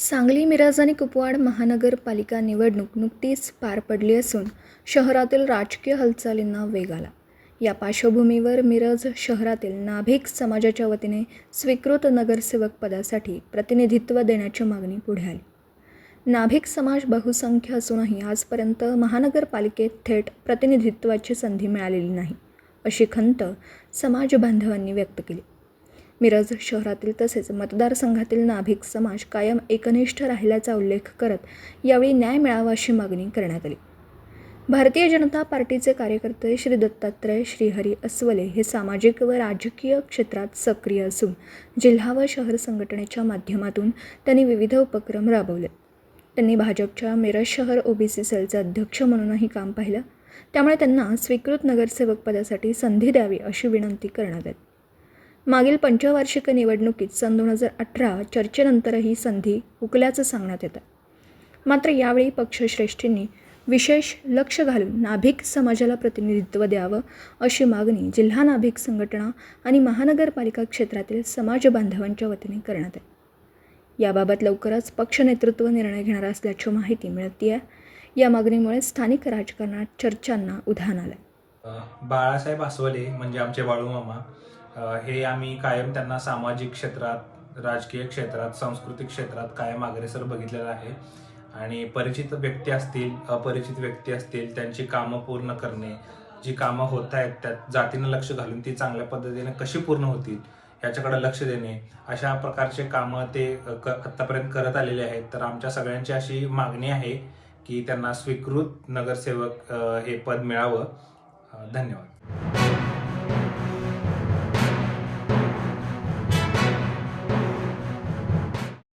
सांगली, मिरज आणि कुपवाड महानगरपालिका निवडणूक नुकतीच पार पडली असून शहरातील राजकीय हालचालींना वेग आला. या पार्श्वभूमीवर मिरज शहरातील नाभिक समाजाच्या वतीने स्वीकृत नगरसेवक पदासाठी प्रतिनिधित्व देण्याची मागणी पुढे आली. नाभिक समाज बहुसंख्य असूनही आजपर्यंत महानगरपालिकेत थेट प्रतिनिधित्वाची संधी मिळालेली नाही, अशी खंत समाज बांधवांनी व्यक्त केली. मिरज शहरातील तसेच मतदारसंघातील नाभिक समाज कायम एकनिष्ठ राहिल्याचा उल्लेख करत यावेळी न्याय मिळावा अशी मागणी करण्यात आली. भारतीय जनता पार्टीचे कार्यकर्ते श्री दत्तात्रय श्रीहरी अस्वले हे सामाजिक व राजकीय क्षेत्रात सक्रिय असून जिल्हा व शहर संघटनेच्या माध्यमातून त्यांनी विविध उपक्रम राबवले. त्यांनी भाजपच्या मिरज शहर ओबीसी सेलचे अध्यक्ष म्हणूनही काम पाहिलं. त्यामुळे त्यांना स्वीकृत नगरसेवक पदासाठी संधी द्यावी अशी विनंती करण्यात आली. मागील पंचवार्षिक निवडणुकीत सन 2018 चर्चेनंतरही संधी हुकल्याचं सांगण्यात येतं. मात्र यावेळी पक्षश्रेष्ठींनी विशेष लक्ष घालून नाभिक समाजाला प्रतिनिधित्व द्यावं अशी मागणी जिल्हा नाभिक संघटना आणि महानगरपालिका क्षेत्रातील समाज बांधवांच्या वतीने करण्यात आली. याबाबत लवकरच पक्ष नेतृत्व निर्णय घेणार असल्याची माहिती मिळते आहे. या मागणीमुळे स्थानिक राजकारणात चर्चांना उधाण आलं. बाळासाहेब अस्वले म्हणजे आमचे बाळूमामा हे आम्ही कायम त्यांना सामाजिक क्षेत्रात, राजकीय क्षेत्रात, सांस्कृतिक क्षेत्रात कायम अग्रेसर बघितलेलं आहे. आणि परिचित व्यक्ती असतील, अपरिचित व्यक्ती असतील, त्यांची कामं पूर्ण करणे, जी कामं होत आहेत त्यात जातीनं लक्ष घालून ती चांगल्या पद्धतीने कशी पूर्ण होतील याच्याकडे लक्ष देणे, अशा प्रकारचे कामं ते आत्तापर्यंत करत आलेले आहेत. तर आमच्या सगळ्यांची अशी मागणी आहे की त्यांना स्वीकृत नगरसेवक हे पद मिळावं. धन्यवाद.